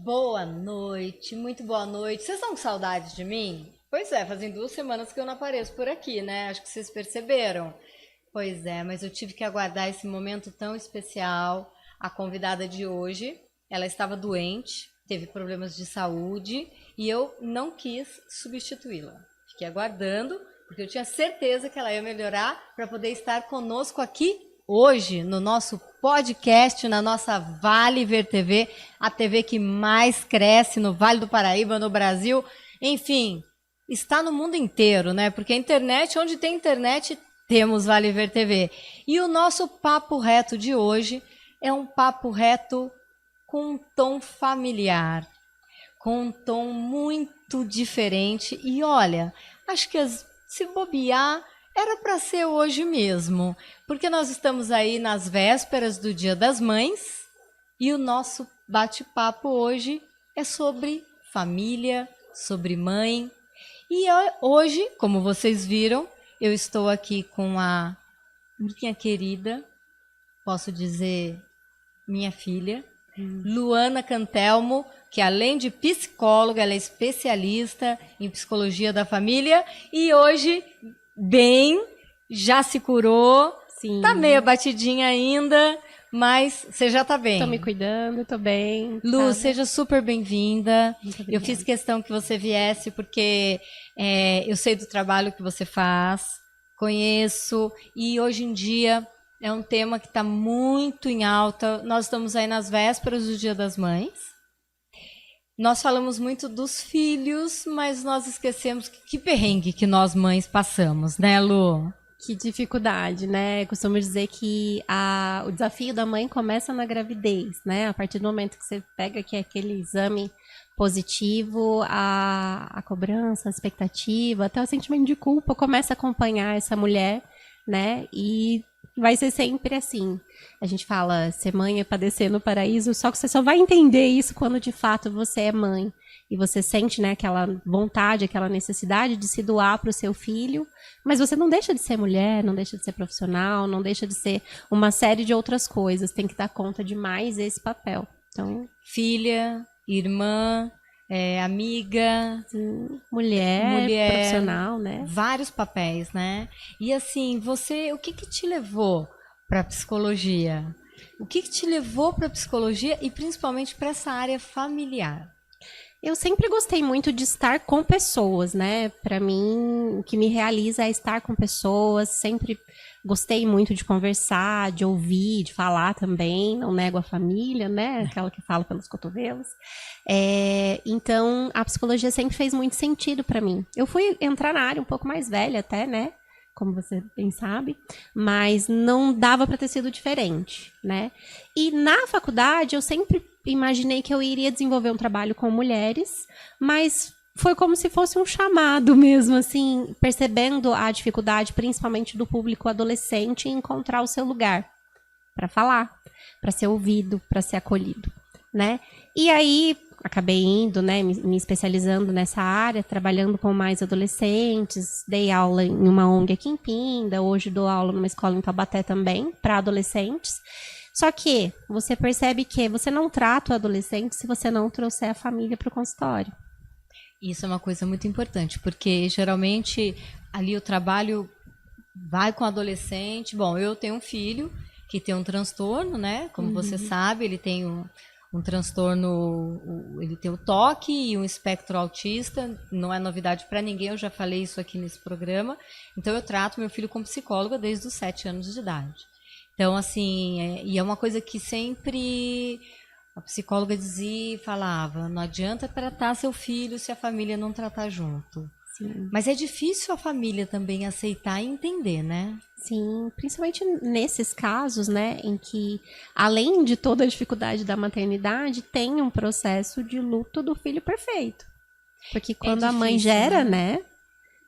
Boa noite, muito boa noite. Vocês estão com saudade de mim? Pois é, fazem 2 semanas que eu não apareço por aqui, né? Acho que vocês perceberam. Pois é, mas eu tive que aguardar esse momento tão especial. A convidada de hoje, ela estava doente, teve problemas de saúde e eu não quis substituí-la. Fiquei aguardando, porque eu tinha certeza que ela ia melhorar para poder estar conosco aqui hoje, no nosso podcast, na nossa Vale Ver TV, a TV que mais cresce no Vale do Paraíba, no Brasil. Enfim, está no mundo inteiro, né? Porque a internet, onde tem internet, temos Vale Ver TV. E o nosso papo reto de hoje é um papo reto com um tom familiar, com um tom muito diferente. E olha, acho que se bobear, era para ser hoje mesmo, porque nós estamos aí nas vésperas do Dia das Mães e o nosso bate-papo hoje é sobre família, sobre mãe. E hoje, como vocês viram, eu estou aqui com a minha querida, posso dizer, minha filha, Luana Cantelmo, que além de psicóloga, ela é especialista em psicologia da família e hoje, bem, já se curou, Sim. Tá meio batidinha ainda, mas você já tá bem. Tô me cuidando, tô bem. Lu, sabe? seja super bem-vinda. Muito Eu obrigada. fiz questão que você viesse porque eu sei do trabalho que você faz, conheço, e hoje em dia é um tema que está muito em alta. Nós estamos aí nas vésperas do Dia das Mães. Nós falamos muito dos filhos, mas nós esquecemos que perrengue que nós mães passamos, né, Lu? Que dificuldade, né? Eu costumo dizer que o desafio da mãe começa na gravidez, né? A partir do momento que você pega aqui aquele exame positivo, a cobrança, a expectativa, até o sentimento de culpa começa a acompanhar essa mulher, né? E vai ser sempre assim. A gente fala, ser mãe é padecer no paraíso, só que você só vai entender isso quando de fato você é mãe. E você sente, né, aquela vontade, aquela necessidade de se doar para o seu filho, mas você não deixa de ser mulher, não deixa de ser profissional, não deixa de ser uma série de outras coisas. Tem que dar conta de mais esse papel. Então, filha, irmã, amiga, mulher, profissional, né? Vários papéis, né? E assim, você, o que te levou para psicologia? O que te levou para psicologia e principalmente para essa área familiar? Eu sempre gostei muito de estar com pessoas, né? Para mim, o que me realiza é estar com pessoas. Sempre gostei muito de conversar, de ouvir, de falar também. Não nego a família, né? Aquela que fala pelos cotovelos. Então, a psicologia sempre fez muito sentido para mim. Eu fui entrar na área um pouco mais velha até, né? Como você bem sabe, mas não dava para ter sido diferente, né? E na faculdade eu sempre imaginei que eu iria desenvolver um trabalho com mulheres, mas foi como se fosse um chamado mesmo, assim, percebendo a dificuldade, principalmente do público adolescente, em encontrar o seu lugar para falar, para ser ouvido, para ser acolhido, né? E aí acabei indo, né, me especializando nessa área, trabalhando com mais adolescentes, dei aula em uma ONG aqui em Pinda, hoje dou aula numa escola em Taubaté também, para adolescentes. Só que você percebe que você não trata o adolescente se você não trouxer a família para o consultório. Isso é uma coisa muito importante, porque geralmente ali o trabalho vai com o adolescente. Bom, eu tenho um filho que tem um transtorno, né? Como você sabe, ele tem um transtorno, ele tem o toque e um espectro autista, não é novidade para ninguém, eu já falei isso aqui nesse programa. Então eu trato meu filho como psicóloga desde os 7 anos de idade. Então, assim, e é uma coisa que sempre a psicóloga dizia e falava, não adianta tratar seu filho se a família não tratar junto. Sim. Mas é difícil a família também aceitar e entender, né? Sim, principalmente nesses casos, né, em que, além de toda a dificuldade da maternidade, tem um processo de luto do filho perfeito. Porque quando a mãe gera, né,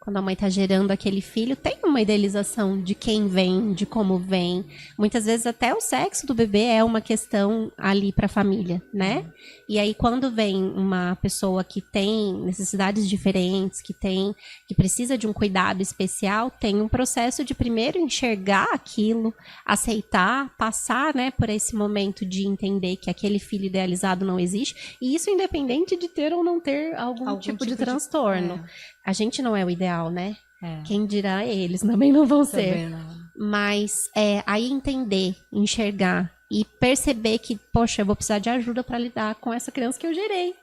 quando a mãe está gerando aquele filho, tem uma idealização de quem vem, de como vem. Muitas vezes até o sexo do bebê é uma questão ali para a família, né? E aí quando vem uma pessoa que tem necessidades diferentes, que precisa de um cuidado especial, tem um processo de primeiro enxergar aquilo, aceitar, passar, né, por esse momento de entender que aquele filho idealizado não existe, e isso independente de ter ou não ter algum tipo de transtorno. A gente não é o ideal, né? Quem dirá eles também não vão ser. Não. Mas aí entender, enxergar e perceber que, poxa, eu vou precisar de ajuda para lidar com essa criança que eu gerei,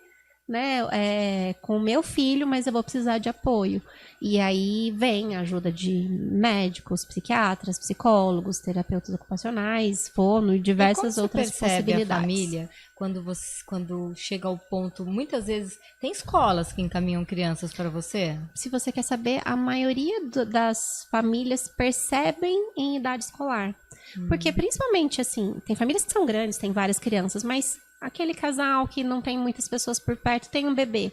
né? Com o meu filho, mas eu vou precisar de apoio. E aí vem a ajuda de médicos, psiquiatras, psicólogos, terapeutas ocupacionais, fono e diversas outras possibilidades. A família quando chega ao ponto, muitas vezes tem escolas que encaminham crianças para você? Se você quer saber, a maioria das famílias percebem em idade escolar. Porque principalmente assim, tem famílias que são grandes, tem várias crianças, mas aquele casal que não tem muitas pessoas por perto, tem um bebê,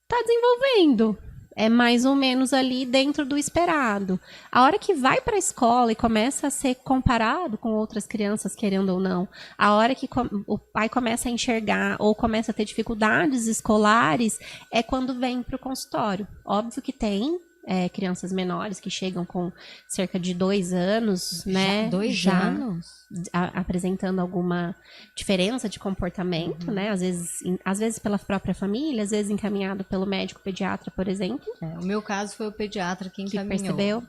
tá desenvolvendo. É mais ou menos ali dentro do esperado. A hora que vai para a escola e começa a ser comparado com outras crianças, querendo ou não, a hora que o pai começa a enxergar ou começa a ter dificuldades escolares, é quando vem para o consultório. Óbvio que tem crianças menores que chegam com cerca de 2 anos, né? 2 anos? Apresentando alguma diferença de comportamento, né? Às vezes pela própria família, às vezes encaminhado pelo médico pediatra, por exemplo. O meu caso foi o pediatra que encaminhou. Que percebeu?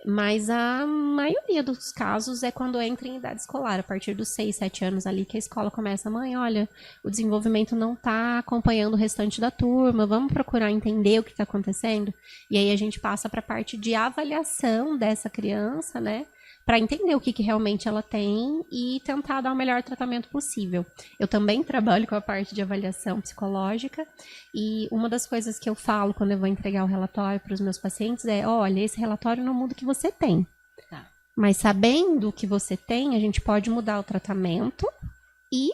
Mas a maioria dos casos é quando entra em idade escolar, a partir dos 6, 7 anos ali que a escola começa, mãe, olha, o desenvolvimento não está acompanhando o restante da turma, vamos procurar entender o que está acontecendo. E aí a gente passa para a parte de avaliação dessa criança, né? Para entender o que realmente ela tem e tentar dar o melhor tratamento possível. Eu também trabalho com a parte de avaliação psicológica e uma das coisas que eu falo quando eu vou entregar o relatório para os meus pacientes é, olha, esse relatório não muda o que você tem. Mas sabendo o que você tem, a gente pode mudar o tratamento e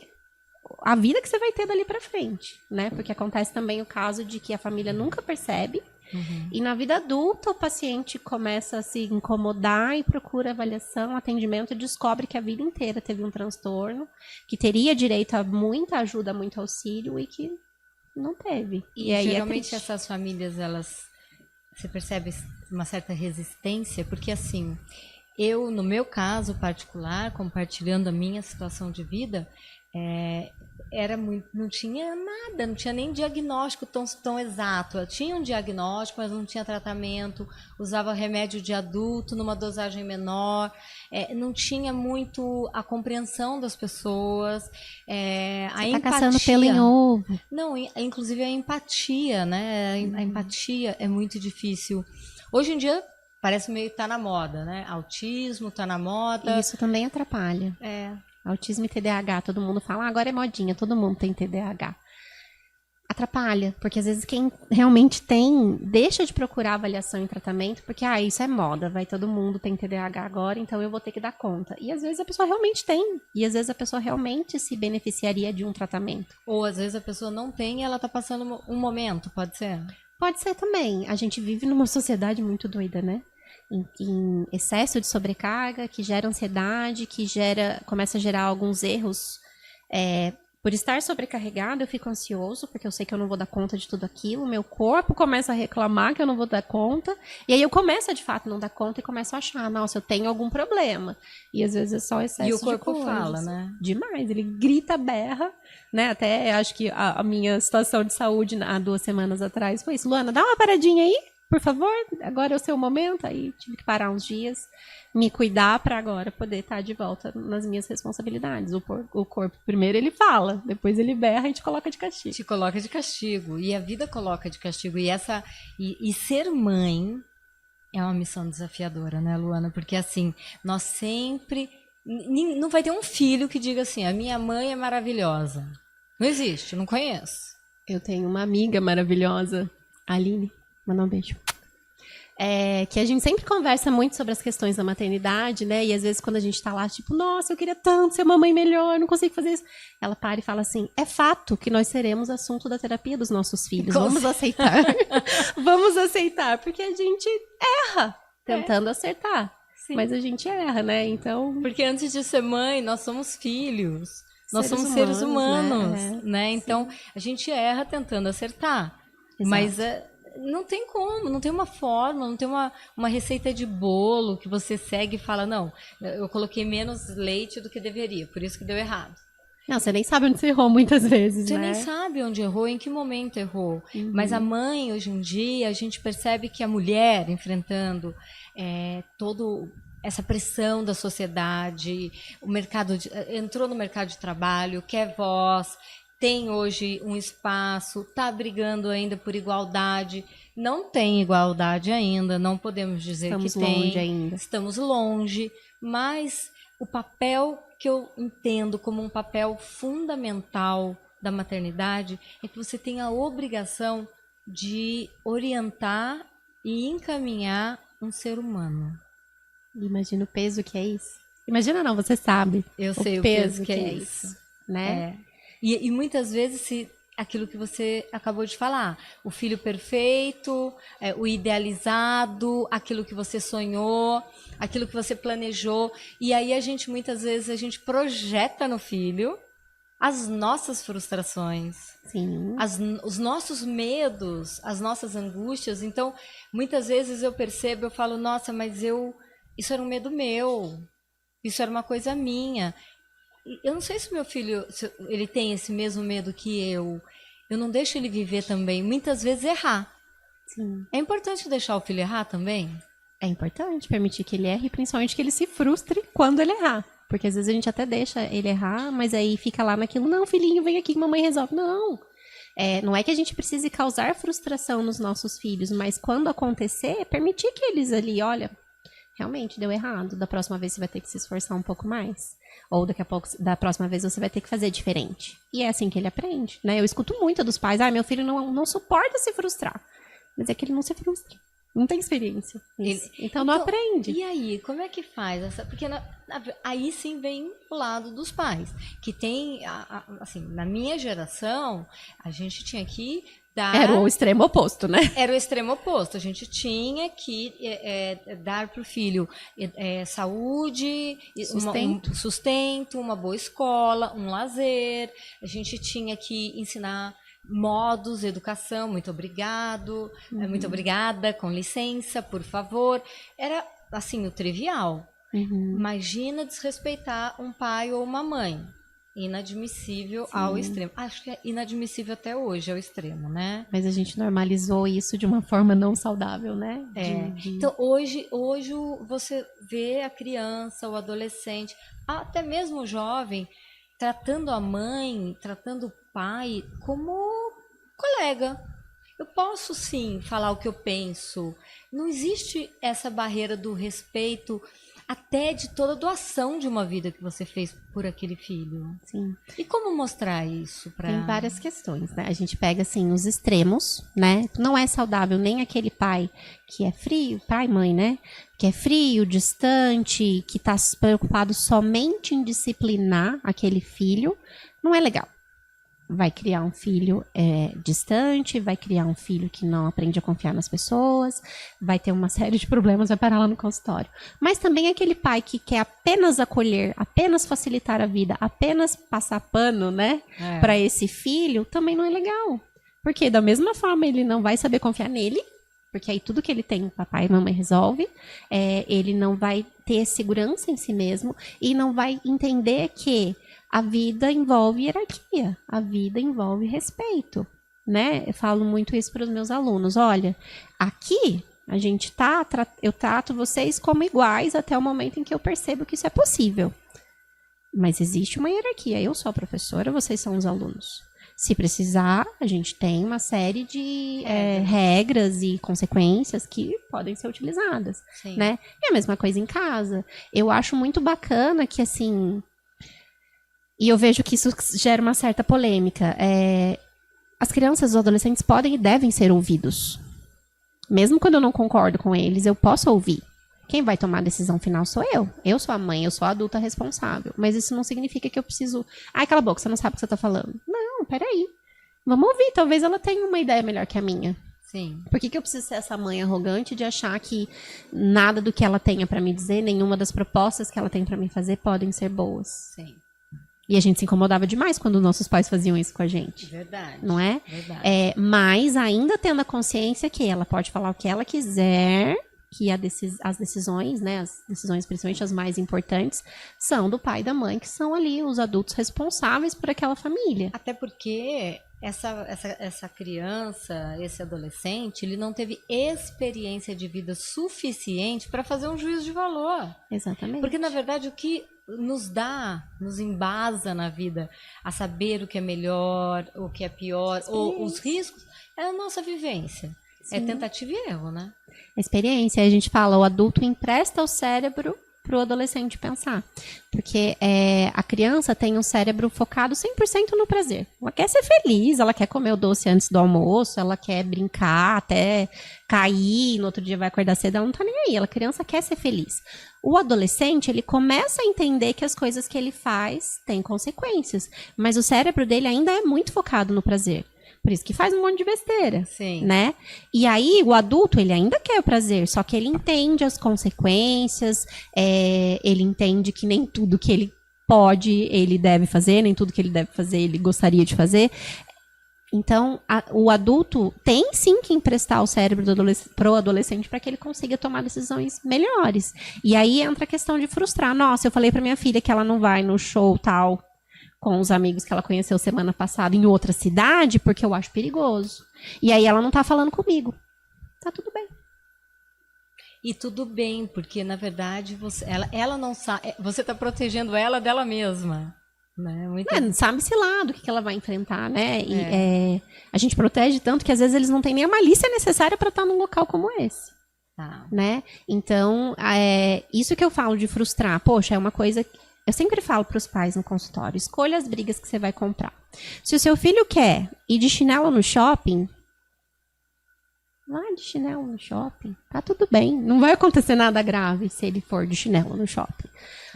a vida que você vai ter dali para frente, né? Porque acontece também o caso de que a família nunca percebe. E na vida adulta, o paciente começa a se incomodar e procura avaliação, atendimento e descobre que a vida inteira teve um transtorno, que teria direito a muita ajuda, muito auxílio e que não teve. E aí geralmente essas famílias, você percebe uma certa resistência, porque assim, eu, no meu caso particular, compartilhando a minha situação de vida, não tinha nada, não tinha nem diagnóstico tão exato. Eu tinha um diagnóstico, mas não tinha tratamento, usava remédio de adulto numa dosagem menor, não tinha muito a compreensão das pessoas, a empatia. Tá caçando pelo em ovo. Não, inclusive a empatia, né? A empatia é muito difícil. Hoje em dia parece meio que tá na moda, né? Autismo tá na moda. Isso também atrapalha. Autismo e TDAH, todo mundo fala, agora é modinha, todo mundo tem TDAH. Atrapalha, porque às vezes quem realmente tem, deixa de procurar avaliação e tratamento, porque, isso é moda, todo mundo tem TDAH agora, então eu vou ter que dar conta. E às vezes a pessoa realmente tem, e às vezes a pessoa realmente se beneficiaria de um tratamento. Ou às vezes a pessoa não tem e ela tá passando um momento, pode ser? Pode ser também. A gente vive numa sociedade muito doida, né? Em excesso de sobrecarga, que gera ansiedade, começa a gerar alguns erros. Por estar sobrecarregado, eu fico ansioso, porque eu sei que eu não vou dar conta de tudo aquilo. Meu corpo começa a reclamar que eu não vou dar conta. E aí eu começo a, de fato, não dar conta e começo a achar, nossa, eu tenho algum problema. E às vezes é só excesso de coisas. E o corpo fala, né? Demais. Ele grita, berra, né? Até acho que a minha situação de saúde há 2 semanas atrás foi isso. Luana, dá uma paradinha aí, por favor, agora é o seu momento. Aí tive que parar uns dias, me cuidar para agora poder estar de volta nas minhas responsabilidades. O corpo primeiro ele fala, depois ele berra e te coloca de castigo. Te coloca de castigo, e a vida coloca de castigo. E ser mãe é uma missão desafiadora, né, Luana? Porque assim, nós sempre... Não vai ter um filho que diga assim, a minha mãe é maravilhosa. Não existe, não conheço. Eu tenho uma amiga maravilhosa, Aline. Mandar um beijo. que a gente sempre conversa muito sobre as questões da maternidade, né? E às vezes quando a gente tá lá, tipo, nossa, eu queria tanto ser uma mãe melhor, não consigo fazer isso. Ela para e fala assim, é fato que nós seremos assunto da terapia dos nossos filhos. Vamos aceitar. Vamos aceitar, porque a gente erra tentando acertar. Sim. Mas a gente erra, né? Então... Porque antes de ser mãe, nós somos filhos. Nós somos seres humanos, né? Então, a gente erra tentando acertar. Exato. Mas não tem como, não tem uma forma, não tem uma receita de bolo que você segue e fala, não, eu coloquei menos leite do que deveria, por isso que deu errado. Não, você nem sabe onde você errou muitas vezes, você né? Você nem sabe onde errou, em que momento errou. Mas a mãe, hoje em dia, a gente percebe que a mulher enfrentando todo... essa pressão da sociedade, o mercado entrou no mercado de trabalho, quer voz, tem hoje um espaço, está brigando ainda por igualdade. Não tem igualdade ainda, não podemos dizer que tem. Estamos longe ainda. Estamos longe, mas o papel que eu entendo como um papel fundamental da maternidade é que você tem a obrigação de orientar e encaminhar um ser humano. Imagina o peso que é isso. Imagina não, você sabe. Eu sei o peso que é isso. Né? E muitas vezes aquilo que você acabou de falar, o filho perfeito, o idealizado, aquilo que você sonhou, aquilo que você planejou. E aí muitas vezes a gente projeta no filho as nossas frustrações. Sim. Os nossos medos, as nossas angústias. Então, muitas vezes eu percebo, eu falo, nossa, mas isso era um medo meu, isso era uma coisa minha. Eu não sei se meu filho ele tem esse mesmo medo que eu. Eu não deixo ele viver também, muitas vezes errar. Sim. É importante deixar o filho errar também? É importante permitir que ele erre, principalmente que ele se frustre quando ele errar. Porque às vezes a gente até deixa ele errar, mas aí fica lá naquilo, não, filhinho, vem aqui que mamãe resolve. Não. Não é que a gente precise causar frustração nos nossos filhos, mas quando acontecer, permitir que eles ali, olha... realmente deu errado, da próxima vez você vai ter que se esforçar um pouco mais. Ou daqui a pouco, da próxima vez você vai ter que fazer diferente. E é assim que ele aprende, né? Eu escuto muito dos pais, meu filho não suporta se frustrar. Mas é que ele não se frustra. Não tem experiência. Então não aprende. E aí, como é que faz? Porque aí sim vem o lado dos pais. Que tem, assim, na minha geração, a gente tinha que... Era o extremo oposto, né? Era o extremo oposto. A gente tinha que dar para o filho saúde, sustento, uma boa escola, um lazer. A gente tinha que ensinar modos, educação, muito obrigado, muito obrigada, com licença, por favor. Era, assim, o trivial. Imagina desrespeitar um pai ou uma mãe. Inadmissível. Sim. Ao extremo. Acho que é inadmissível até hoje ao extremo, né? Mas a gente normalizou isso de uma forma não saudável, né? Então, hoje você vê a criança, o adolescente, até mesmo o jovem, tratando a mãe, tratando o pai como colega. Eu posso, sim, falar o que eu penso. Não existe essa barreira do respeito, até de toda a doação de uma vida que você fez por aquele filho. Sim. E como mostrar isso para... Tem várias questões, né? A gente pega, assim, os extremos, né? Não é saudável nem aquele pai que é frio, pai e mãe, né? Que é frio, distante, que está preocupado somente em disciplinar aquele filho. Não é legal. Vai criar um filho distante, vai criar um filho que não aprende a confiar nas pessoas, vai ter uma série de problemas, vai parar lá no consultório. Mas também aquele pai que quer apenas acolher, apenas facilitar a vida, apenas passar pano, né, para esse filho, também não é legal. Porque da mesma forma ele não vai saber confiar nele, porque aí tudo que ele tem, papai e mamãe resolve, ele não vai ter segurança em si mesmo e não vai entender que a vida envolve hierarquia, a vida envolve respeito, né? Eu falo muito isso para os meus alunos. Olha, aqui a gente eu trato vocês como iguais até o momento em que eu percebo que isso é possível. Mas existe uma hierarquia. Eu sou a professora, vocês são os alunos. Se precisar, a gente tem uma série de regras e consequências que podem ser utilizadas, né? É a mesma coisa em casa. Eu acho muito bacana que, assim... E eu vejo que isso gera uma certa polêmica. As crianças e os adolescentes podem e devem ser ouvidos. Mesmo quando eu não concordo com eles, eu posso ouvir. Quem vai tomar a decisão final sou eu. Eu sou a mãe, eu sou a adulta responsável. Mas isso não significa que eu preciso... Ai, cala a boca, você não sabe o que você tá falando. Não, peraí. Vamos ouvir, talvez ela tenha uma ideia melhor que a minha. Sim. Por que eu preciso ser essa mãe arrogante de achar que nada do que ela tenha pra me dizer, nenhuma das propostas que ela tem pra me fazer podem ser boas? Sim. E a gente se incomodava demais quando nossos pais faziam isso com a gente. Verdade. Não é? Verdade. Mas ainda tendo a consciência que ela pode falar o que ela quiser, que as decisões, né, as decisões principalmente as mais importantes, são do pai e da mãe, que são ali os adultos responsáveis por aquela família. Até porque essa criança, esse adolescente, ele não teve experiência de vida suficiente para fazer um juízo de valor. Exatamente. Porque, na verdade, o que nos embasa na vida a saber o que é melhor, o que é pior, ou os riscos, é a nossa vivência. Sim. É tentativa e erro, né? A experiência, a gente fala, o adulto empresta o cérebro para o adolescente pensar. Porque a criança tem um cérebro focado 100% no prazer. Ela quer ser feliz, ela quer comer o doce antes do almoço, ela quer brincar até cair, no outro dia vai acordar cedo, ela não tá nem aí. A criança quer ser feliz. O adolescente, ele começa a entender que as coisas que ele faz têm consequências. Mas o cérebro dele ainda é muito focado no prazer. Por isso que faz um monte de besteira, sim, né? E aí, o adulto, ele ainda quer o prazer, só que ele entende as consequências, ele entende que nem tudo que ele pode, ele deve fazer, nem tudo que ele deve fazer, ele gostaria de fazer. Então, o adulto tem sim que emprestar o cérebro pro adolescente para que ele consiga tomar decisões melhores. E aí entra a questão de frustrar. Nossa, eu falei para minha filha que ela não vai no show tal, com os amigos que ela conheceu semana passada em outra cidade, porque eu acho perigoso. E aí ela não tá falando comigo. Tá tudo bem. E tudo bem, porque na verdade ela não sabe, você tá protegendo ela dela mesma. Né? Sabe-se lá do que ela vai enfrentar, né? E a gente protege tanto que às vezes eles não têm nem a malícia necessária para estar num local como esse. Tá. Né? Então, isso que eu falo de frustrar. Poxa, é uma coisa... Eu sempre falo para os pais no consultório, escolha as brigas que você vai comprar. Se o seu filho quer ir de chinelo no shopping, vá de chinelo no shopping, tá tudo bem. Não vai acontecer nada grave se ele for de chinelo no shopping.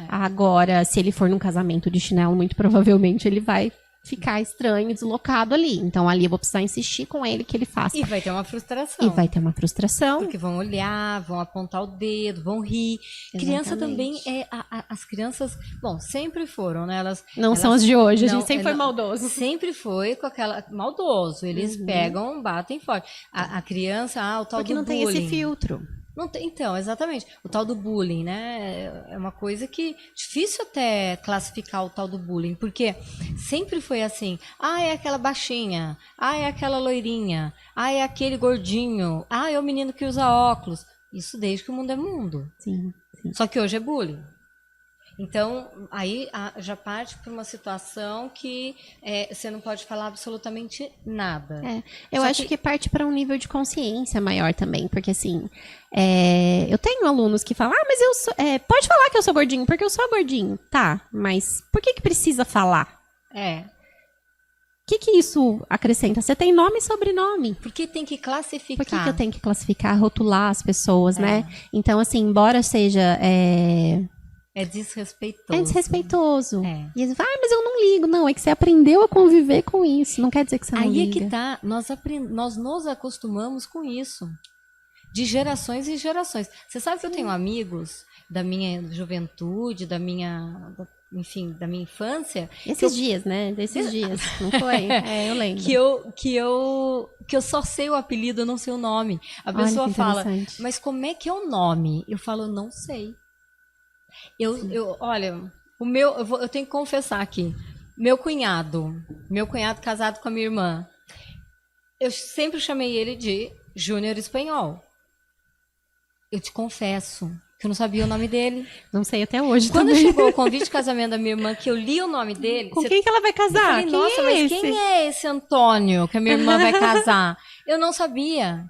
Agora, se ele for num casamento de chinelo, muito provavelmente ele vai ficar estranho, deslocado ali. Então, ali eu vou precisar insistir com ele que ele faça. E vai ter uma frustração. Porque vão olhar, vão apontar o dedo, vão rir. Exatamente. Criança também as crianças, bom, sempre foram, né? Elas são as de hoje, a gente sempre foi maldoso. Sempre foi com aquela maldoso. Eles pegam, batem forte. A criança, o tal porque do não bullying. Tem esse filtro. Não tem, então, exatamente. O tal do bullying, né? É uma coisa que difícil até classificar o tal do bullying, porque sempre foi assim. É aquela baixinha. É aquela loirinha. É aquele gordinho. É o menino que usa óculos. Isso desde que o mundo é mundo. Sim. Só que hoje é bullying. Então, aí já parte para uma situação que você não pode falar absolutamente nada. Eu acho que parte para um nível de consciência maior também, porque assim, eu tenho alunos que falam, mas eu sou, pode falar que eu sou gordinho, porque eu sou gordinho. Tá, mas por que precisa falar? O que isso acrescenta? Você tem nome e sobrenome. Por que tem que classificar? Por que eu tenho que classificar, rotular as pessoas, né? Então, assim, embora seja... É desrespeitoso. É desrespeitoso. E eles falam, mas eu não ligo. Não, é que você aprendeu a conviver com isso. Não quer dizer que você não liga. Aí é que tá. Nós nos acostumamos com isso. De gerações em gerações. Você sabe que eu tenho amigos da minha juventude, da minha infância. Desses dias, não foi? Eu lembro. Que eu só sei o apelido, eu não sei o nome. A pessoa fala, mas como é que é o nome? Eu falo, não sei. Olha, eu tenho que confessar aqui. Meu cunhado casado com a minha irmã, eu sempre chamei ele de Júnior Espanhol. Eu te confesso que eu não sabia o nome dele. Não sei até hoje Quando também. chegou o convite de casamento da minha irmã, que eu li o nome dele... Com quem que ela vai casar? Eu falei, nossa, mas quem é esse Antônio que a minha irmã vai casar? Eu não sabia.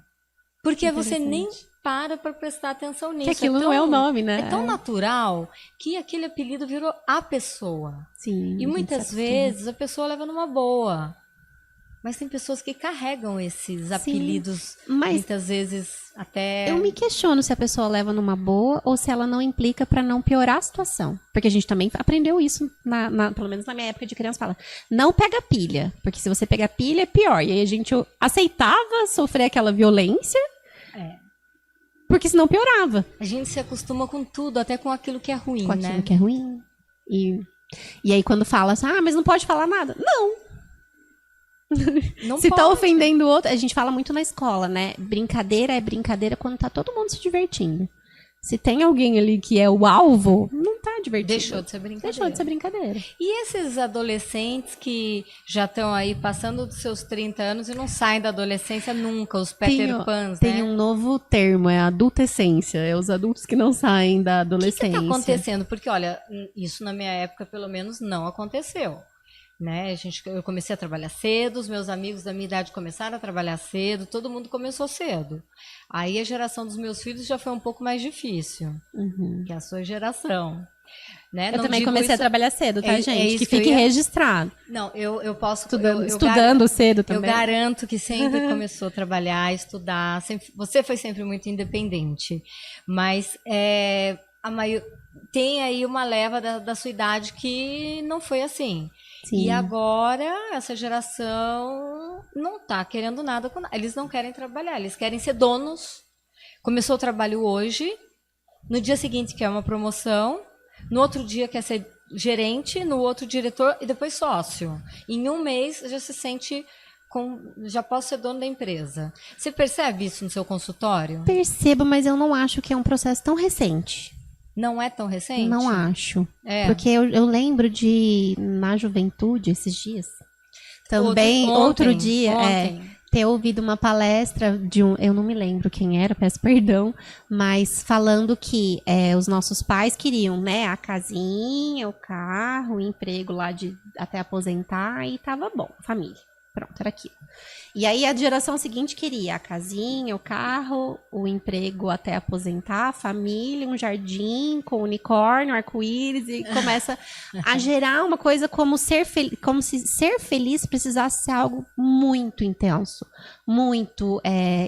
Porque você nem... para prestar atenção nisso. Que aquilo não é o nome, né? É tão natural que aquele apelido virou a pessoa. Sim. E muitas vezes a pessoa leva numa boa. Mas tem pessoas que carregam esses Sim, apelidos, mas muitas vezes até... eu me questiono se a pessoa leva numa boa ou se ela não implica pra não piorar a situação. Porque a gente também aprendeu isso, pelo menos na minha época de criança, fala, não pega pilha, porque se você pegar pilha é pior. E aí a gente aceitava sofrer aquela violência, É. porque senão piorava. A gente se acostuma com tudo, até com aquilo que é ruim, Com né? aquilo que é ruim. E aí quando fala assim, mas não pode falar nada. Não. Não Se tá pode. ofendendo o outro, a gente fala muito na escola, né? Brincadeira é brincadeira quando tá todo mundo se divertindo. Se tem alguém ali que é o alvo, não tá divertido. Deixou de ser brincadeira. Deixou de ser brincadeira. E esses adolescentes que já estão aí passando dos seus 30 anos e não saem da adolescência nunca, os Peter Pans, né? Tem um novo termo, é a adultescência. É os adultos que não saem da O adolescência. que tá acontecendo? Porque, olha, isso na minha época, pelo menos, não aconteceu. Né? Eu comecei a trabalhar cedo, os meus amigos da minha idade começaram a trabalhar cedo, todo mundo começou cedo. Aí a geração dos meus filhos já foi um pouco mais difícil, que a sua geração. Né? Eu Não também digo comecei a isso- trabalhar cedo, tá, é gente? isso Que que eu fique ia- registrado. Não, eu posso... Estudando cedo Eu também. garanto que sempre começou a trabalhar, a estudar. Você foi sempre muito independente. Mas tem aí uma leva da sua idade que não foi assim. Sim. E agora, essa geração não está querendo nada com nada. Eles não querem trabalhar, eles querem ser donos. Começou o trabalho hoje, no dia seguinte quer uma promoção, no outro dia quer ser gerente, no outro diretor e depois sócio. Em um mês já se sente já posso ser dono da empresa. Você percebe isso no seu consultório? Percebo, mas eu não acho que é um processo tão recente. Não é tão recente? Não acho. É. Porque eu lembro de, na juventude, esses dias, também, outro dia, ontem. ter ouvido uma palestra de eu não me lembro quem era, peço perdão, mas falando que os nossos pais queriam, né, a casinha, o carro, o emprego lá até aposentar e tava bom, família. Pronto, era aquilo. E aí a geração seguinte queria a casinha, o carro, o emprego até aposentar, a família, um jardim com unicórnio, arco-íris, e começa a gerar uma coisa como se ser feliz precisasse ser algo muito intenso, muito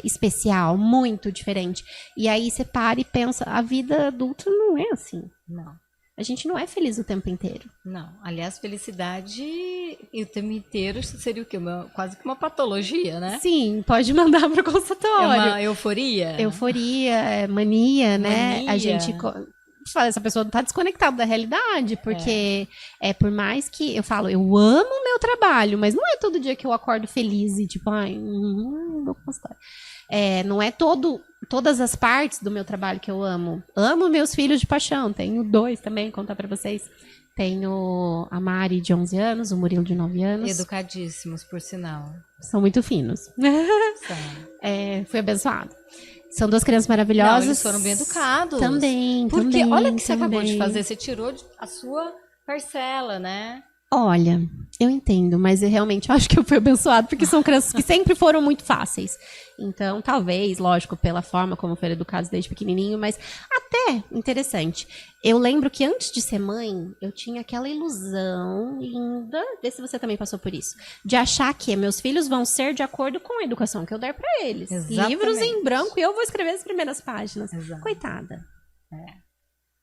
especial, muito diferente. E aí você para e pensa, a vida adulta não é assim. Não. A gente não é feliz o tempo inteiro. Não. Aliás, felicidade e o tempo inteiro seria o quê? Quase que uma patologia, né? Sim, pode mandar para o É consultório. uma euforia. Euforia, mania, né? Mania. A gente fala, essa pessoa não tá desconectada da realidade, porque por mais que eu falo, eu amo o meu trabalho, mas não é todo dia que eu acordo feliz e tipo, vou postar. Não é todas as partes do meu trabalho que eu amo. Amo meus filhos de paixão, tenho 2 também, contar pra vocês. Tenho a Mari de 11 anos, o Murilo de 9 anos. Educadíssimos, por sinal. São muito finos. São. Fui abençoado. São 2 crianças maravilhosas. Não, eles foram bem educados. Também, Porque também, olha o que você acabou de também. fazer. Você tirou a sua parcela, né? Olha, eu entendo, mas eu realmente acho que eu fui abençoado, porque são crianças que sempre foram muito fáceis. Então, talvez, lógico, pela forma como foram educados desde pequenininho, mas até interessante. Eu lembro que antes de ser mãe, eu tinha aquela ilusão linda, vê se você também passou por isso, de achar que meus filhos vão ser de acordo com a educação que eu der para eles. Exatamente. Livros em branco e eu vou escrever as primeiras páginas. Exato. Coitada.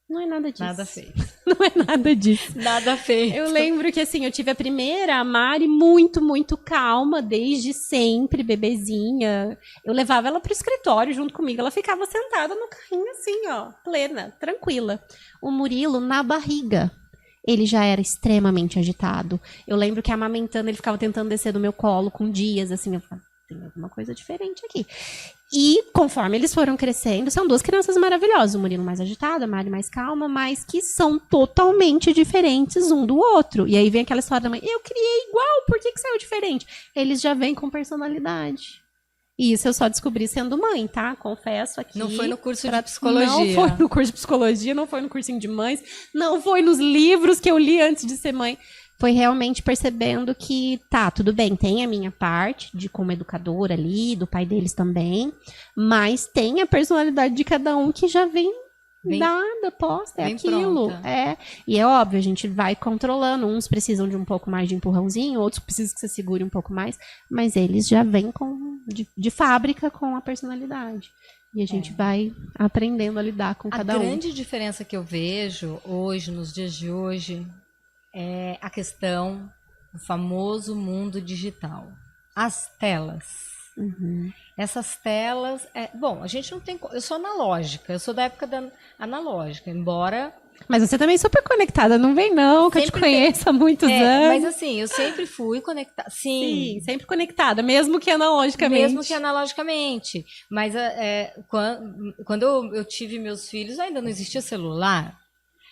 Não é nada disso. Nada feio. Não é nada disso. Nada feio. Eu lembro que, assim, eu tive a primeira, a Mari, muito, muito calma, desde sempre, bebezinha. Eu levava ela pro escritório junto comigo, ela ficava sentada no carrinho, assim, ó, plena, tranquila. O Murilo, na barriga, ele já era extremamente agitado. Eu lembro que amamentando, ele ficava tentando descer do meu colo com dias, assim, eu falava, tem alguma coisa diferente aqui. E conforme eles foram crescendo, são 2 crianças maravilhosas. O Murilo mais agitado, a Mari mais calma, mas que são totalmente diferentes um do outro. E aí vem aquela história da mãe, eu criei igual, por que saiu diferente? Eles já vêm com personalidade. E isso eu só descobri sendo mãe, tá? Confesso aqui. Não foi no curso de psicologia. Não foi no curso de psicologia, não foi no cursinho de mães, não foi nos livros que eu li antes de ser mãe. Foi realmente percebendo que, tá, tudo bem, tem a minha parte de como educadora ali, do pai deles também, mas tem a personalidade de cada um que já vem Nada, posta, é bem aquilo. pronta. E é óbvio, a gente vai controlando. Uns precisam de um pouco mais de empurrãozinho, outros precisam que você segure um pouco mais. Mas eles já vêm de fábrica com a personalidade. E a gente vai aprendendo a lidar com cada um. A grande diferença que eu vejo hoje, nos dias de hoje, é a questão do famoso mundo digital. As telas. Essas telas... Bom, a gente não tem... Eu sou analógica, eu sou da época da analógica, embora... Mas você também é super conectada, não vem não, que eu te conheço há muitos anos. Mas assim, eu sempre fui conectada. Sim, sempre conectada, mesmo que analogicamente. Mesmo que analogicamente. Mas quando eu tive meus filhos, ainda não existia celular.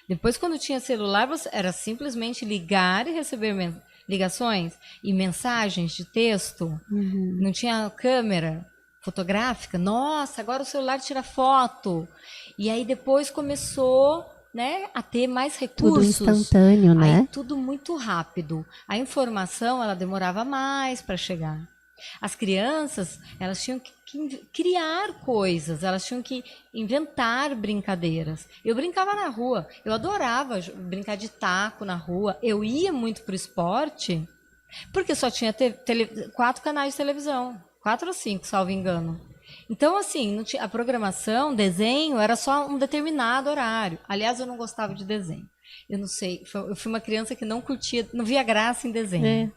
Depois, quando tinha celular, era simplesmente ligar e receber ligações e mensagens de texto. Não tinha câmera fotográfica. Nossa, agora o celular tira foto. E aí depois começou... Né, a ter mais recursos. Tudo instantâneo, né? Aí, tudo muito rápido. A informação, ela demorava mais para chegar. As crianças, elas tinham que criar coisas, elas tinham que inventar brincadeiras. Eu brincava na rua, eu adorava brincar de taco na rua. Eu ia muito pro esporte, porque só tinha 4 canais de televisão. 4 ou 5, salvo engano. Então, assim, a programação, desenho, era só um determinado horário. Aliás, eu não gostava de desenho. Eu não sei, eu fui uma criança que não curtia, não via graça em desenho.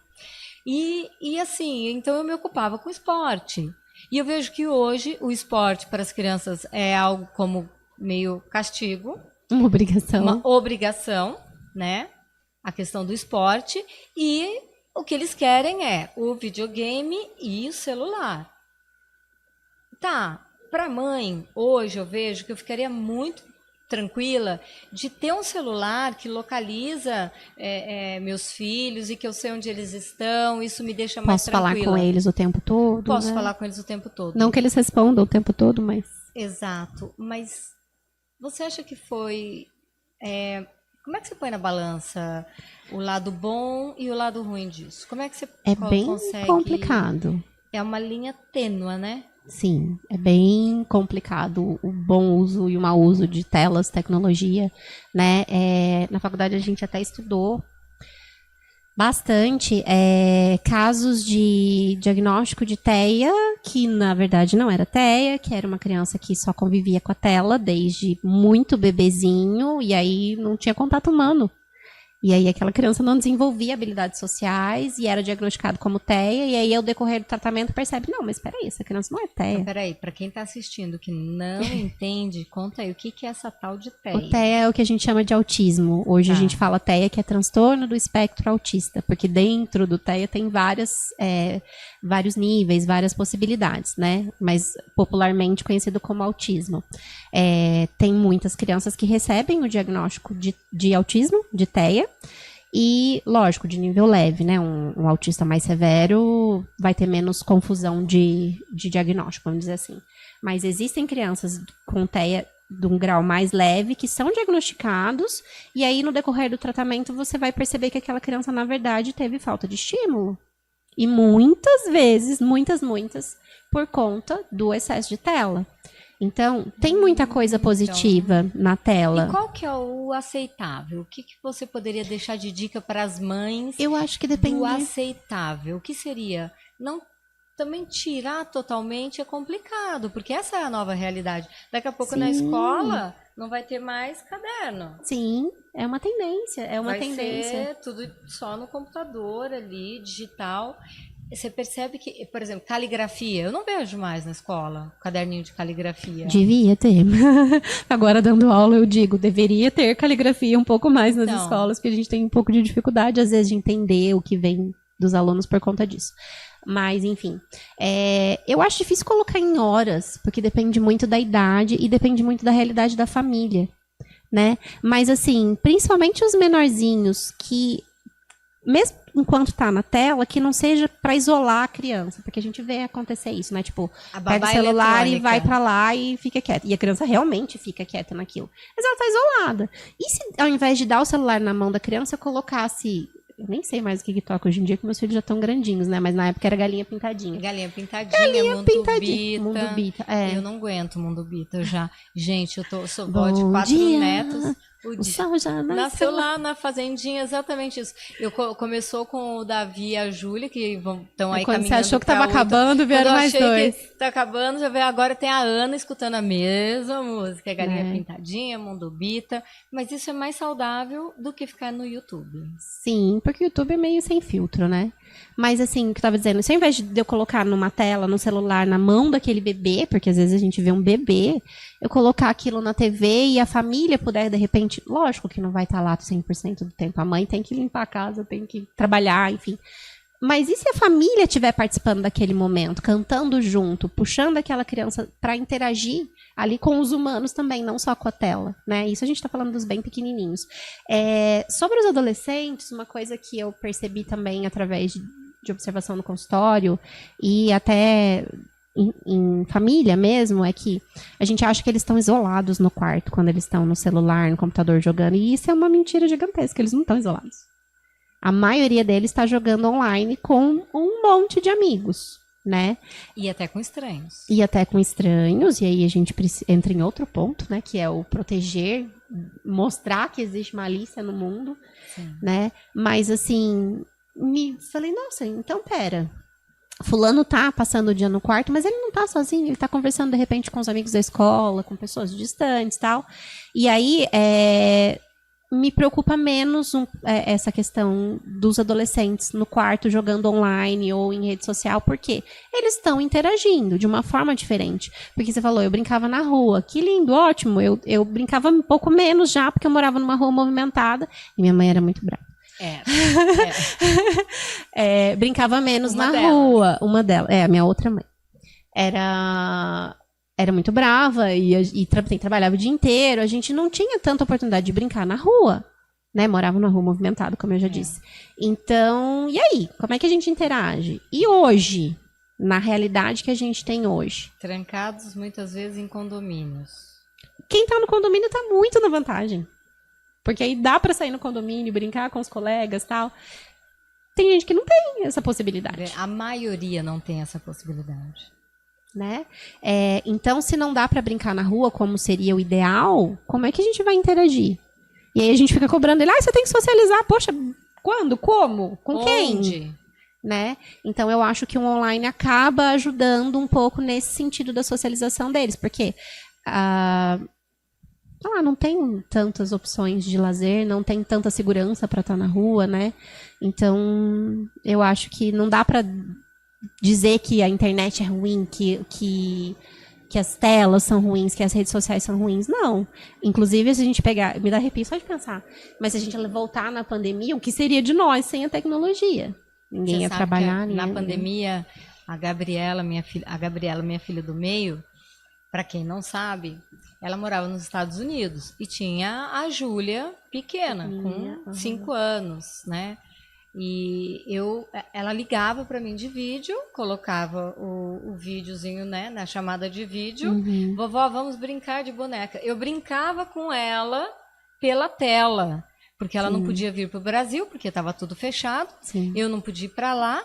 E assim, então eu me ocupava com esporte. E eu vejo que hoje o esporte para as crianças é algo como meio castigo. Uma obrigação. Uma obrigação, né? A questão do esporte. E o que eles querem é o videogame e o celular. Tá, para mãe, hoje eu vejo que eu ficaria muito tranquila de ter um celular que localiza meus filhos e que eu sei onde eles estão, isso me deixa mais tranquila. Posso falar com eles o tempo todo? Posso falar com eles o tempo todo. Não que eles respondam o tempo todo, mas... Exato, mas você acha que foi... como é que você põe na balança o lado bom e o lado ruim disso? Como é que você bem consegue... complicado. É uma linha tênua, né? Sim, é bem complicado o bom uso e o mau uso de telas, tecnologia, né? Na faculdade a gente até estudou bastante casos de diagnóstico de TEA, que na verdade não era TEA, que era uma criança que só convivia com a tela desde muito bebezinho, e aí não tinha contato humano. E aí aquela criança não desenvolvia habilidades sociais e era diagnosticado como TEA, e aí ao decorrer do tratamento percebe, não, mas peraí, essa criança não é TEA. Então, peraí, para quem está assistindo que não entende, conta aí o que é essa tal de TEA. O TEA é o que a gente chama de autismo. Hoje a gente fala TEA, que é transtorno do espectro autista, porque dentro do TEA tem vários níveis, várias possibilidades, né? Mas popularmente conhecido como autismo. Tem muitas crianças que recebem o diagnóstico de autismo, de TEA, e, lógico, de nível leve, né? Um autista mais severo vai ter menos confusão de diagnóstico, vamos dizer assim. Mas existem crianças com TEA de um grau mais leve que são diagnosticados, e aí no decorrer do tratamento você vai perceber que aquela criança, na verdade, teve falta de estímulo. E muitas vezes, muitas, por conta do excesso de tela. Então, tem muita coisa positiva na tela. E qual que é o aceitável? O que você poderia deixar de dica para as mães? Eu acho que depende do aceitável. O que seria? Não também tirar totalmente é complicado, porque essa é a nova realidade. Daqui a pouco na escola não vai ter mais caderno. Sim, é uma tendência. Vai ser tudo só no computador ali, digital. Você percebe que, por exemplo, caligrafia, eu não vejo mais na escola, caderninho de caligrafia. Devia ter. Agora, dando aula, eu digo, deveria ter caligrafia um pouco mais nas escolas, porque a gente tem um pouco de dificuldade, às vezes, de entender o que vem dos alunos por conta disso. Mas, enfim, eu acho difícil colocar em horas, porque depende muito da idade e depende muito da realidade da família, né? Mas, assim, principalmente os menorzinhos que, mesmo enquanto tá na tela, que não seja para isolar a criança, porque a gente vê acontecer isso, né? Tipo, pega o celular e vai para lá e fica quieta. E a criança realmente fica quieta naquilo. Mas ela tá isolada. E se, ao invés de dar o celular na mão da criança, eu colocasse Eu nem sei mais o que toca hoje em dia, que meus filhos já estão grandinhos, né? Mas na época era Galinha Pintadinha. Galinha Pintadinha, Mundo Bita. Mundo Bita, é. Eu não aguento Mundo Bita, eu já... Gente, sou vó de 4 netos. O sol já nasceu lá na fazendinha, exatamente isso. Começou com o Davi e a Júlia, que estão aí quando caminhando. Você achou que estava acabando, vieram mais 2. Tá acabando, já veio agora tem a Ana escutando a mesma música, Galinha Pintadinha, Mundo Bita. Mas isso é mais saudável do que ficar no YouTube. Sim, porque o YouTube é meio sem filtro, né? Mas assim, o que eu tava dizendo, se ao invés de eu colocar numa tela, no celular, na mão daquele bebê, porque às vezes a gente vê um bebê, eu colocar aquilo na TV e a família puder, de repente, lógico que não vai estar lá 100% do tempo, a mãe tem que limpar a casa, tem que trabalhar, enfim. Mas e se a família estiver participando daquele momento, cantando junto, puxando aquela criança para interagir ali com os humanos também, não só com a tela, né? Isso a gente está falando dos bem pequenininhos. Sobre os adolescentes, uma coisa que eu percebi também através de observação no consultório e até em família mesmo, é que a gente acha que eles estão isolados no quarto quando eles estão no celular, no computador jogando, e isso é uma mentira gigantesca, eles não estão isolados. A maioria deles está jogando online com um monte de amigos, né? E até com estranhos. E aí a gente entra em outro ponto, né? Que é o proteger, mostrar que existe malícia no mundo, sim, né? Mas assim, falei, nossa, então pera. Fulano tá passando o dia no quarto, mas ele não tá sozinho, ele tá conversando de repente com os amigos da escola, com pessoas distantes e tal. E aí, me preocupa menos essa questão dos adolescentes no quarto jogando online ou em rede social, porque eles estão interagindo de uma forma diferente. Porque você falou, eu brincava na rua, que lindo, ótimo, eu brincava um pouco menos já, porque eu morava numa rua movimentada, e minha mãe era muito brava. Brincava menos na rua. Uma delas. A minha outra mãe. Era muito brava e trabalhava o dia inteiro. A gente não tinha tanta oportunidade de brincar na rua, né? Morava numa rua movimentada, como eu já disse. Então, e aí? Como é que a gente interage? E hoje, na realidade que a gente tem hoje? Trancados muitas vezes em condomínios. Quem tá no condomínio tá muito na vantagem. Porque aí dá para sair no condomínio, brincar com os colegas e tal. Tem gente que não tem essa possibilidade. A maioria não tem essa possibilidade. Né? Então, se não dá para brincar na rua, como seria o ideal, como é que a gente vai interagir? E aí a gente fica cobrando ele, você tem que socializar. Poxa, quando? Como? Com quem? Onde? Né? Então, eu acho que o online acaba ajudando um pouco nesse sentido da socialização deles. Porque não tem tantas opções de lazer, não tem tanta segurança para estar na rua, né? Então, eu acho que não dá para dizer que a internet é ruim, que as telas são ruins, que as redes sociais são ruins. Não. Inclusive, se a gente pegar... Me dá arrepio só de pensar. Mas se a gente voltar na pandemia, o que seria de nós sem a tecnologia? Ninguém ia trabalhar. Na pandemia, a Gabriela, minha filha do meio, para quem não sabe, ela morava nos Estados Unidos e tinha a Júlia pequena, com 5 anos, né? E ela ligava para mim de vídeo, colocava o videozinho, né, na chamada de vídeo. Vovó, vamos brincar de boneca. Eu brincava com ela pela tela, porque ela não podia vir para o Brasil, porque estava tudo fechado. Sim. Eu não podia ir para lá.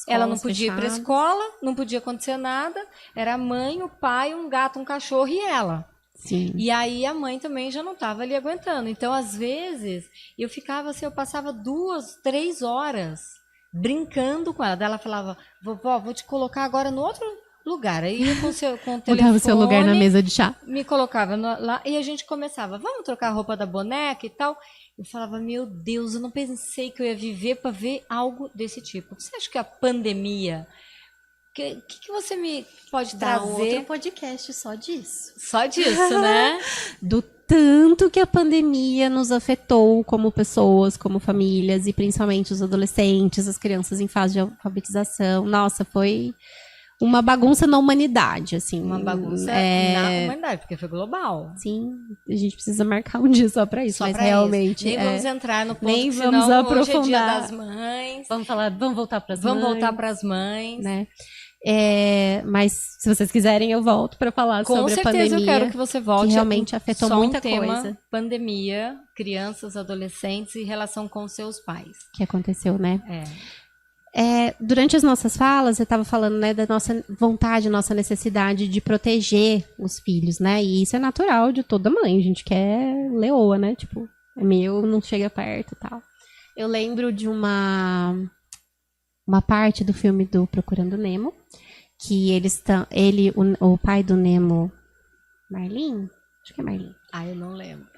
Ela não podia ir para a escola, não podia acontecer nada. Era a mãe, o pai, um gato, um cachorro e ela. Sim. E aí a mãe também já não estava ali aguentando. Então, às vezes, eu ficava assim, eu passava 2, 3 horas brincando com ela. Daí ela falava, vovó, vou te colocar agora no outro lugar. Aí eu com o telefone... Botava o seu lugar na mesa de chá. Me colocava lá e a gente começava, vamos trocar a roupa da boneca e tal. Eu falava, meu Deus, eu não pensei que eu ia viver para ver algo desse tipo. Você acha que a pandemia... O que você me pode trazer? Outro podcast só disso. Só disso, né? Do tanto que a pandemia nos afetou como pessoas, como famílias, e principalmente os adolescentes, as crianças em fase de alfabetização. Nossa, foi uma bagunça na humanidade, assim. Uma bagunça na humanidade, porque foi global. Sim, a gente precisa marcar um dia só pra isso, só mas pra realmente... Nem vamos entrar no ponto, nem vamos aprofundar. Hoje é dia das mães. Vamos voltar pras mães. Vamos voltar pras mães. Né? Mas se vocês quiserem, eu volto para falar sobre a pandemia. Com certeza eu quero que você volte. Que realmente afetou muita coisa. Pandemia, crianças, adolescentes e relação com seus pais. Que aconteceu, né? Durante as nossas falas, eu estava falando, né, da nossa vontade, nossa necessidade de proteger os filhos, né? E isso é natural de toda mãe. A gente quer leoa, né? Tipo, é meu, não chega perto e tal. Eu lembro de uma parte do filme do Procurando Nemo, que o pai do Nemo, Marlin? Acho que é Marlin. Eu não lembro.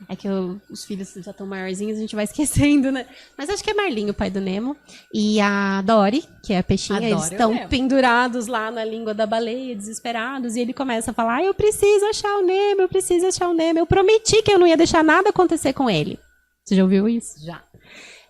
É que os filhos já estão maiorzinhos, a gente vai esquecendo, né? Mas acho que é Marlin, o pai do Nemo. E a Dory, que é a peixinha, eles estão pendurados lá na língua da baleia, desesperados. E ele começa a falar, eu preciso achar o Nemo, eu preciso achar o Nemo. Eu prometi que eu não ia deixar nada acontecer com ele. Você já ouviu isso? Já.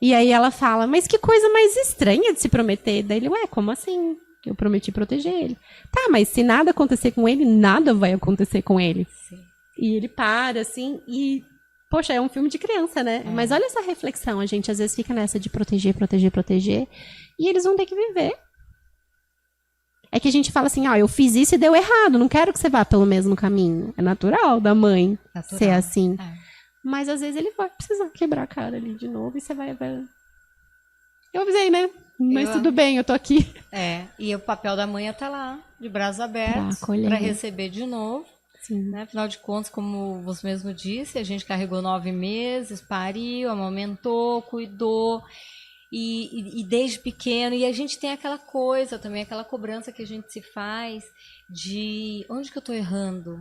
E aí ela fala, mas que coisa mais estranha de se prometer. Daí ele, como assim? Eu prometi proteger ele. Tá, mas se nada acontecer com ele, nada vai acontecer com ele. Sim. E ele para, assim, e... Poxa, é um filme de criança, né? Mas olha essa reflexão, a gente às vezes fica nessa de proteger, proteger, proteger, e eles vão ter que viver. É que a gente fala assim, eu fiz isso e deu errado, não quero que você vá pelo mesmo caminho. É natural da mãe ser assim. Mas às vezes ele vai precisar quebrar a cara ali de novo e você vai... Eu avisei, né? Mas tudo bem, eu tô aqui. E o papel da mãe é estar lá, de braços abertos, para receber de novo. Né? Afinal de contas, como você mesmo disse, a gente carregou 9 meses, pariu, amamentou, cuidou, e desde pequeno, e a gente tem aquela coisa também, aquela cobrança que a gente se faz de onde que eu estou errando?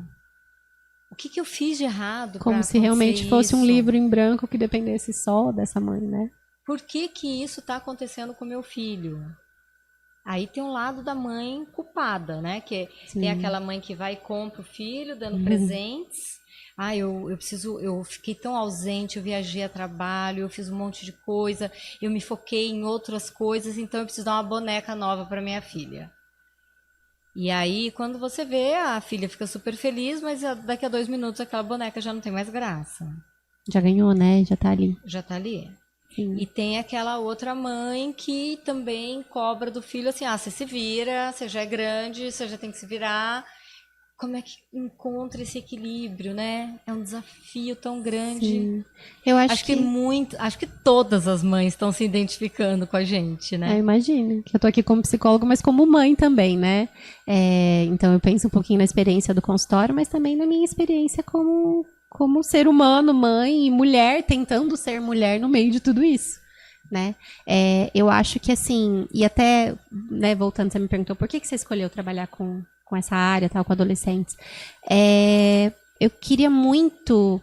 O que eu fiz de errado? Como se realmente fosse um livro em branco que dependesse só dessa mãe, né? Por que isso está acontecendo com meu filho? Aí tem um lado da mãe culpada, né? Que tem aquela mãe que vai e compra o filho, dando presentes. Eu fiquei tão ausente, eu viajei a trabalho, eu fiz um monte de coisa, eu me foquei em outras coisas, então eu preciso dar uma boneca nova para minha filha. E aí, quando você vê, a filha fica super feliz, mas daqui a 2 minutos aquela boneca já não tem mais graça. Já ganhou, né? Já tá ali. Já tá ali. Sim. E tem aquela outra mãe que também cobra do filho assim, você se vira, você já é grande, você já tem que se virar. Como é que encontra esse equilíbrio, né? É um desafio tão grande. Sim. Eu acho que todas as mães estão se identificando com a gente, né? Eu imagino. Que eu tô aqui como psicóloga, mas como mãe também, né? Então eu penso um pouquinho na experiência do consultório, mas também na minha experiência como ser humano, mãe e mulher, tentando ser mulher no meio de tudo isso, né? Eu acho que assim, e até, né, voltando, você me perguntou por que você escolheu trabalhar com essa área, tal, com adolescentes. Eu queria muito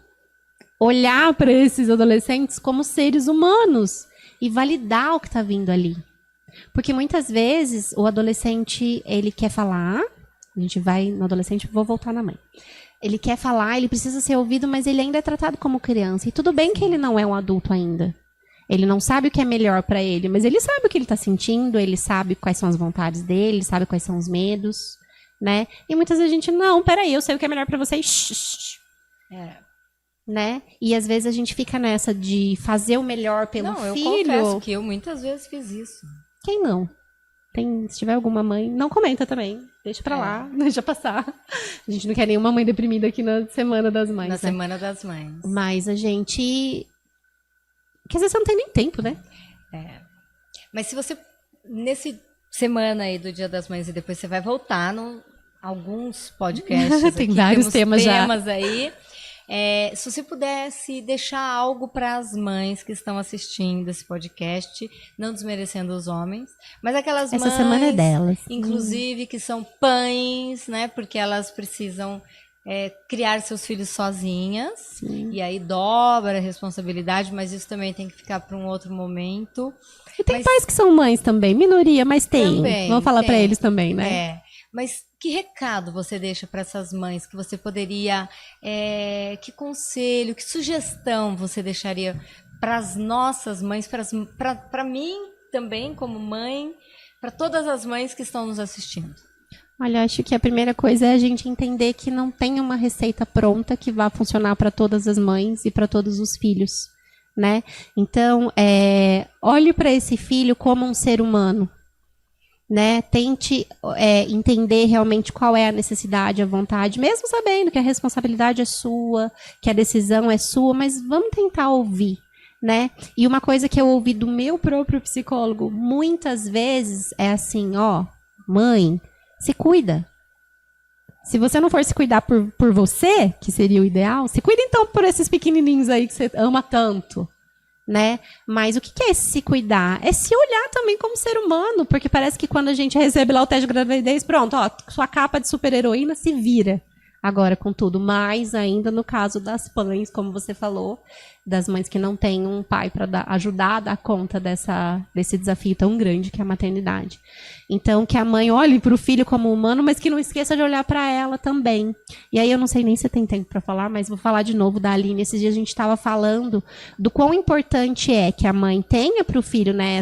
olhar para esses adolescentes como seres humanos e validar o que está vindo ali. Porque muitas vezes o adolescente, ele quer falar, a gente vai no adolescente, vou voltar na mãe. Ele quer falar, ele precisa ser ouvido, mas ele ainda é tratado como criança. E tudo bem que ele não é um adulto ainda. Ele não sabe o que é melhor para ele, mas ele sabe o que ele está sentindo, ele sabe quais são as vontades dele, ele sabe quais são os medos, né? E muitas vezes a gente, não, peraí, eu sei o que é melhor para vocês. Né? E às vezes a gente fica nessa de fazer o melhor pelo filho. Eu confesso que eu muitas vezes fiz isso. Quem não? Se tiver alguma mãe, não comenta também. Deixa pra lá, deixa passar. A gente não quer nenhuma mãe deprimida aqui na Semana das Mães. Na Semana das Mães. Mas a gente... Porque às vezes você não tem nem tempo, né? Mas se você, nesse semana aí do Dia das Mães, e depois você vai voltar alguns podcasts tem aqui, vários temas aí. Se você pudesse deixar algo para as mães que estão assistindo esse podcast, não desmerecendo os homens, mas aquelas mães, essa semana é delas, inclusive que são pães, né? Porque elas precisam criar seus filhos sozinhas. Sim. E aí dobra a responsabilidade, mas isso também tem que ficar para um outro momento. E tem pais que são mães também, minoria, mas tem. Vamos falar para eles também, né? Mas que recado você deixa para essas mães que você poderia, que conselho, que sugestão você deixaria para as nossas mães, para mim também como mãe, para todas as mães que estão nos assistindo? Olha, acho que a primeira coisa é a gente entender que não tem uma receita pronta que vá funcionar para todas as mães e para todos os filhos, né? Então, olhe para esse filho como um ser humano, né? Tente entender realmente qual é a necessidade, a vontade, mesmo sabendo que a responsabilidade é sua, que a decisão é sua, mas vamos tentar ouvir, né? E uma coisa que eu ouvi do meu próprio psicólogo muitas vezes é assim, ó, mãe, se cuida. Se você não for se cuidar por você, que seria o ideal, se cuida então por esses pequenininhos aí que você ama tanto, né? Mas o que é esse se cuidar? É se olhar também como ser humano, porque parece que quando a gente recebe lá o teste de gravidez, pronto, ó, sua capa de super-heroína se vira agora com tudo. Mais ainda no caso das mães, como você falou, das mães que não têm um pai para ajudar a dar conta desse desafio tão grande que é a maternidade. Então, que a mãe olhe para o filho como humano, mas que não esqueça de olhar para ela também. E aí eu não sei nem se tem tempo para falar, mas vou falar de novo da Aline. Esses dias a gente estava falando do quão importante é que a mãe tenha para o filho, né,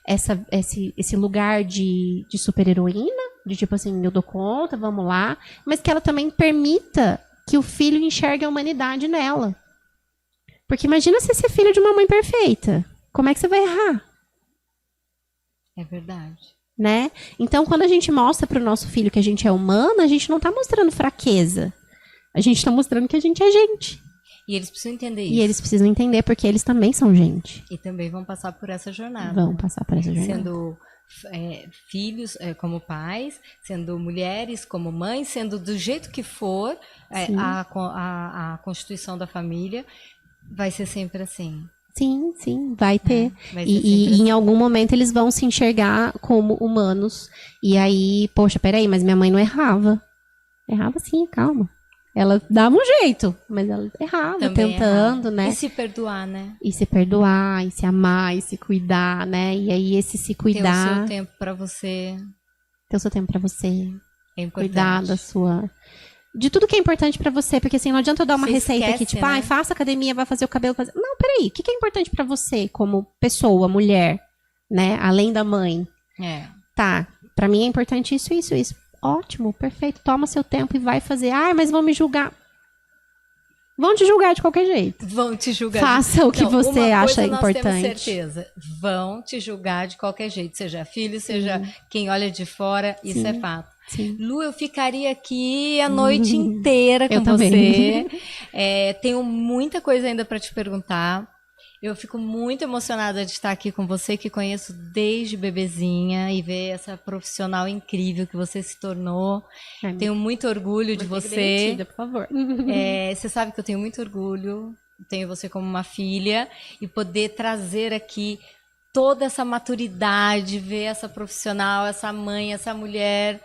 esse lugar de super-heroína, de tipo assim, eu dou conta, vamos lá, mas que ela também permita que o filho enxergue a humanidade nela. Porque imagina você ser filho de uma mãe perfeita. Como é que você vai errar? É verdade. Né? Então, quando a gente mostra para o nosso filho que a gente é humana, a gente não está mostrando fraqueza. A gente está mostrando que a gente é gente. E eles precisam entender isso. E eles precisam entender porque eles também são gente. E também vão passar por essa jornada. Vão passar por essa jornada. Sendo filhos como pais, sendo mulheres como mães, sendo do jeito que for a constituição da família, vai ser sempre assim. Sim, sim, vai ter. E em algum momento eles vão se enxergar como humanos. E aí, poxa, peraí, mas minha mãe não errava. Errava sim, calma. Ela dava um jeito, mas ela errava, também tentando, né? E se perdoar, né? E se perdoar, e se amar, e se cuidar, né? E aí esse se cuidar... Ter o seu tempo pra você. Ter o seu tempo pra você. É importante. Cuidar da sua... De tudo que é importante pra você, porque assim, não adianta eu dar uma receita aqui, tipo, né? faça academia, vai fazer o cabelo, Não, peraí, o que é importante pra você como pessoa, mulher, né? Além da mãe. Tá, pra mim é importante isso, isso, isso. Ótimo, perfeito, toma seu tempo e vai fazer. Mas vão me julgar. Vão te julgar de qualquer jeito. Vão te julgar. Faça o que você acha importante. Nós temos certeza. Vão te julgar de qualquer jeito, seja filho, seja quem olha de fora, isso é fato. Sim. Lu, eu ficaria aqui a noite inteira com você. Tenho muita coisa ainda para te perguntar. Eu fico muito emocionada de estar aqui com você, que conheço desde bebezinha, e ver essa profissional incrível que você se tornou. Tenho muito orgulho de você. Demitida, por favor. Você sabe que eu tenho muito orgulho. Tenho você como uma filha. E poder trazer aqui toda essa maturidade, ver essa profissional, essa mãe, essa mulher.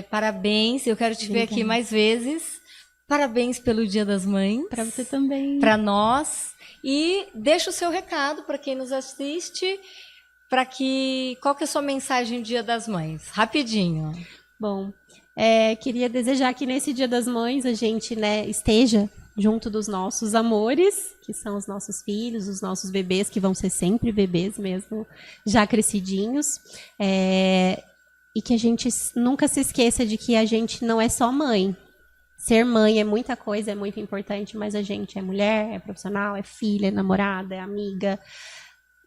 Parabéns. Eu quero te ver aqui mais vezes. Parabéns pelo Dia das Mães. Para você também. Para nós. E deixa o seu recado para quem nos assiste, qual que é a sua mensagem Dia das Mães? Rapidinho. Bom, queria desejar que nesse Dia das Mães a gente, né, esteja junto dos nossos amores, que são os nossos filhos, os nossos bebês, que vão ser sempre bebês mesmo, já crescidinhos, e que a gente nunca se esqueça de que a gente não é só mãe. Ser mãe é muita coisa, é muito importante, mas a gente é mulher, é profissional, é filha, é namorada, é amiga,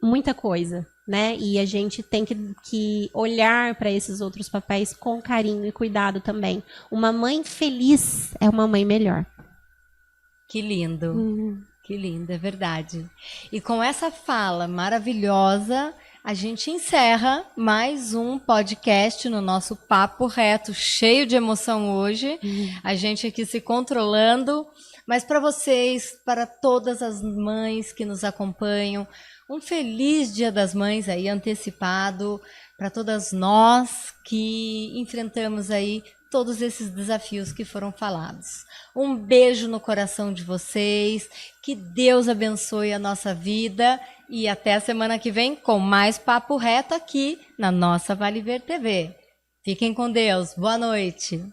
muita coisa, né? E a gente tem que olhar para esses outros papéis com carinho e cuidado também. Uma mãe feliz é uma mãe melhor. Que lindo, que lindo, é verdade. E com essa fala maravilhosa, a gente encerra mais um podcast no nosso Papo Reto, cheio de emoção hoje. A gente aqui se controlando. Mas para vocês, para todas as mães que nos acompanham, um feliz Dia das Mães aí antecipado. Para todas nós que enfrentamos aí todos esses desafios que foram falados. Um beijo no coração de vocês. Que Deus abençoe a nossa vida. E até a semana que vem com mais Papo Reto aqui na nossa Vale Ver TV. Fiquem com Deus. Boa noite.